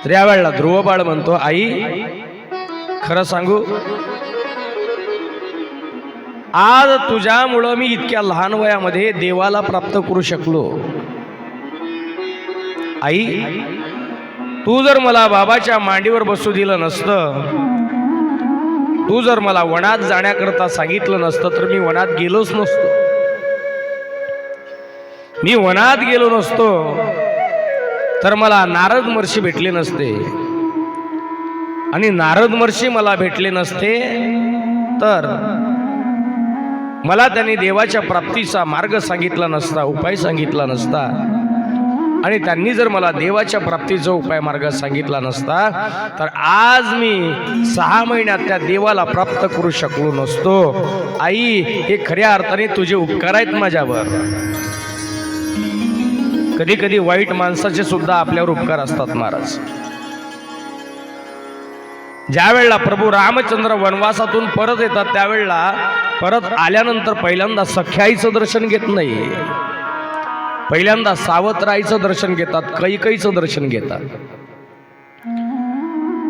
तर यावेळेला ध्रुव बाळ म्हणतो, आई खरं सांगू, आज तुझ्यामुळं मी इतक्या लहान वयामध्ये देवाला प्राप्त करू शकलो. आई, तू जर मला बाबाच्या मांडीवर बसू दिलं नसतं, तू जर मला वनात जाण्याकरता सांगितलं नसतं, तर मी वनात गेलोच नसतो. मी वनात गेलो नसतो तर मला नारद महर्षी भेटले नसते, आणि नारद महर्षी मला भेटले नसते तर मला त्यांनी देवाच्या प्राप्तीचा मार्ग सांगितला नसता, उपाय सांगितला नसता. आणि त्यांनी जर मला देवाच्या प्राप्तीचा उपाय मार्ग सांगितला नसता तर आज मी 6 महिन्यात त्या देवाला प्राप्त करू शकलो नसतो. आई, हे खऱ्या अर्थाने तुझे उपकार आहेत माझ्यावर. कधी कधी वाईट माणसाचे सुद्धा आपल्यावर उपकार असतात महाराज. ज्या वेळेला प्रभू रामचंद्र वनवासातून परत येतात, त्यावेळेला परत आल्यानंतर पहिल्यांदा सख्याईचं दर्शन घेत नाही, पहिल्यांदा सावत्राईचं दर्शन घेतात, कैकईचं दर्शन घेतात.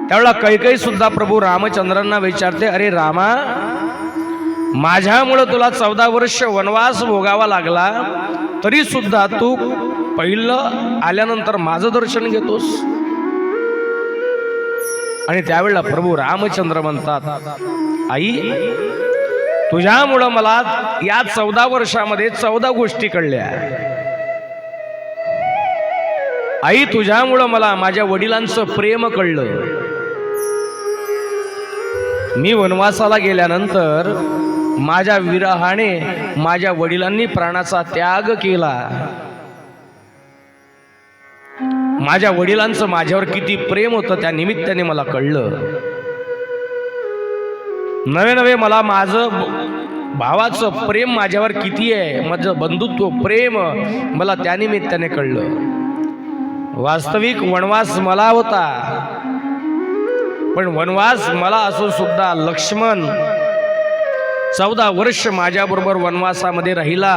त्यावेळेला कैकई सुद्धा प्रभू रामचंद्रांना विचारते, अरे रामा, माझ्यामुळे तुला 14 वर्ष वनवास भोगावा लागला, तरी सुद्धा तू पहिलं आल्यानंतर माझं दर्शन घेतोस. आणि त्यावेळेला प्रभू रामचंद्र म्हणतात, आई, तुझ्यामुळं मला या 14 वर्षामध्ये 14 गोष्टी कळल्या. आई, तुझ्यामुळं मला माझ्या वडिलांचं प्रेम कळलं. मी वनवासाला गेल्यानंतर माझ्या विरहाने माझ्या वडिलांनी प्राणाचा त्याग केला. माझ्या वडिलांचं माझ्यावर किती प्रेम होतं त्या निमित्ताने मला कळलं. नवे नवे मला माझं भावाचं प्रेम माझ्यावर किती आहे, माझं बंधुत्व प्रेम मला त्या निमित्ताने कळलं. वास्तविक वनवास मला होता, पण वनवास मला असून सुद्धा लक्ष्मण 14 वर्ष माझ्याबरोबर वनवासामध्ये राहिला,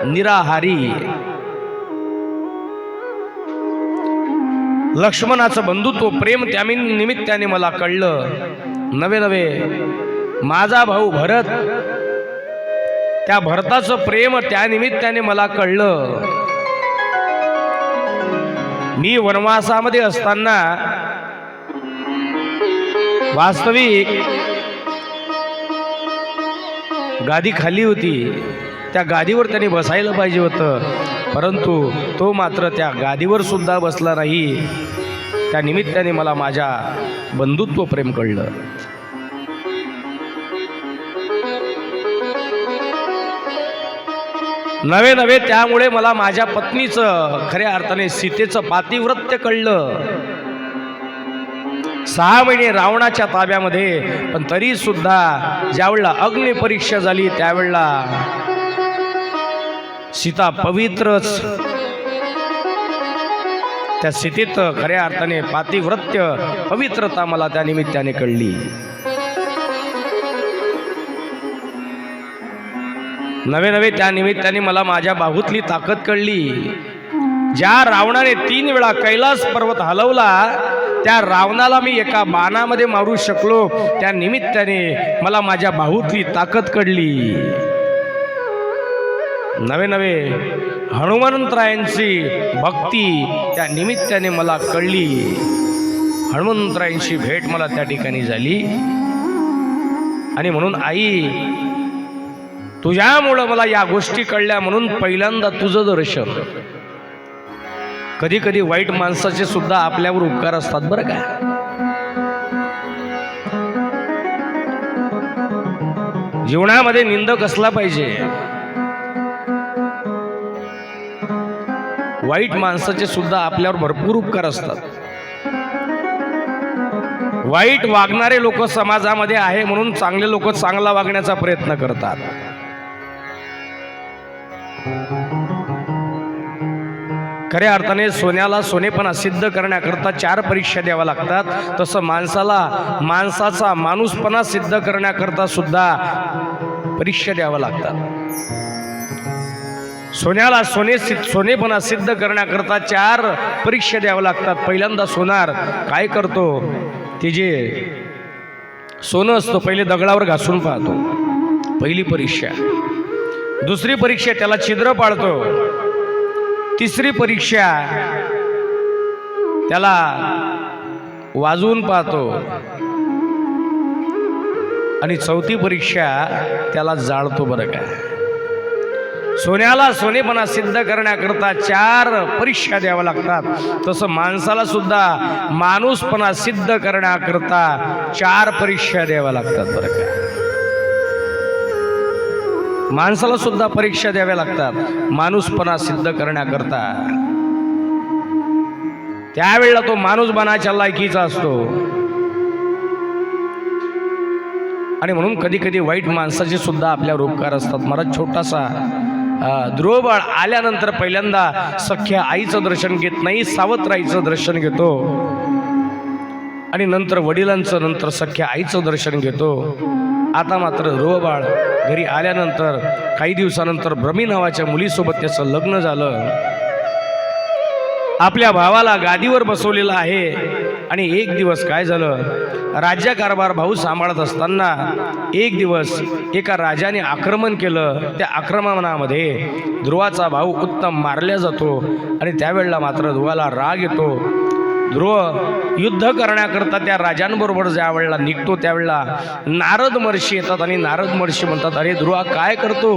निराहारी. लक्ष्मणाचं बंधुत्व प्रेम त्या निमित्ताने मला कळलं. नवे नवे माझा भाऊ भरत, त्या भरताचं प्रेम त्या निमित्ताने मला कळलं. मी वनवासामध्ये असताना वास्तविक गादी खाली होती, त्या गादीवर त्याने बसायला पाहिजे होतं, परंतु तो मात्र त्या गादीवर सुद्धा बसला नाही. त्या निमित्ताने मला माझ्या बंधुत्व प्रेम कळलं. नवे नवे त्यामुळे मला माझ्या पत्नीचं, खऱ्या अर्थाने सीतेचं पातिव्रत्य कळलं. 6 महिने रावणाच्या ताब्यामध्ये, पण तरी सुद्धा ज्यावेळेला अग्निपरीक्षा झाली त्यावेळेला सीता पवित्रच. त्या स्थितीत खऱ्या अर्थाने पातिव्रत्य पवित्रता मला त्या निमित्ताने कळली. नवे नवे त्या निमित्ताने मला माझ्या बाहूतली ताकद कळली. ज्या रावणाने 3 वेळा कैलास पर्वत हलवला, त्या रावणाला मी एका बाणामध्ये मारू शकलो, त्या निमित्ताने मला माझ्या बाहूतली ताकद कळली. नवे नवे हनुमंतरायांची भक्ती त्या निमित्ताने मला कळली. हनुमंतरायांची भेट मला त्या ठिकाणी झाली. आणि म्हणून आई, तुझ्यामुळं मला या गोष्टी कळल्या, म्हणून पहिल्यांदा तुझं दर्शन. कधी कधी वाईट माणसाचे सुद्धा आपल्यावर उपकार असतात बरं का. जीवनामध्ये निंदक असला पाहिजे. वाईट माणसाचे सुद्धा आपल्यावर भरपूर उपकार असतात. वाईट वागणारे लोक समाजामध्ये आहे म्हणून चांगले लोक चांगला वागण्याचा प्रयत्न करतात. खऱ्या अर्थाने सोन्याला सोनेपणा सिद्ध करण्याकरता 4 परीक्षा द्याव्या लागतात. तसं माणसाला माणसाचा माणूसपणा सिद्ध करण्याकरता सुद्धा परीक्षा द्याव्या लागतात. सोन्याला सोनेपणा सिद्ध करण्याकरता 4 परीक्षा द्याव्या लागतात. पहिल्यांदा सोनार काय करतो, ते जे सोनं असतं पहिले दगडावर घासून पाहतो, पहिली परीक्षा. दुसरी परीक्षा त्याला छिद्र पाडतो. तिसरी परीक्षा त्याला वाजवून पाहतो. आणि चौथी परीक्षा त्याला जाळतो. बरं का, सोन्याला सोनेपणा सिद्ध करण्याकरता 4 परीक्षा द्याव्या लागतात. तसं माणसाला सुद्धा माणूसपणा सिद्ध करण्याकरता 4 परीक्षा द्याव्या लागतात. बरं का, माणसाला सुद्धा परीक्षा द्याव्या लागतात माणूसपणा सिद्ध करण्याकरता. त्यावेळेला तो माणूस बनायच्या लायकीचा असतो. आणि म्हणून कधी कधी वाईट माणसाचे सुद्धा आपल्यावर उपकार असतात. महाराज छोटासा ध्रुवबाळ आल्यानंतर पहिल्यांदा सख्या आईचं दर्शन घेत नाही, सावत्राईचं दर्शन घेतो. आणि नंतर वडिलांचं, नंतर सख्या आईचं दर्शन घेतो. आता मात्र ध्रुवबाळ घरी आल्यानंतर काही दिवसानंतर भ्रमी नावाच्या मुलीसोबत त्याचं लग्न झालं. आपल्या भावाला गादीवर बसवलेलं आहे. आणि एक दिवस काय झालं, राज्यकारभार भाऊ सांभाळत असताना एक दिवस एका राजाने आक्रमण केलं. त्या आक्रमणामध्ये ध्रुवाचा भाऊ उत्तम मारला जातो. आणि त्यावेळेला मात्र ध्रुवाला राग येतो. ध्रुव युद्ध करण्याकरता त्या राजांबरोबर ज्या वेळेला निघतो त्यावेळेला नारद महर्षी येतात. आणि नारद महर्षी म्हणतात, अरे ध्रुवा काय करतो,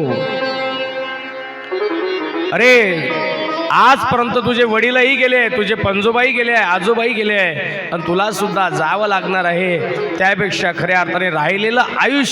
अरे आजपर्यंत तुझे वडीलही गेले, तुझे पंजोबाई गेले, आजोबाई गेले, आणि तुला सुद्धा जावं लागणार आहे. त्यापेक्षा खऱ्या अर्थाने राहिलेलं आयुष्य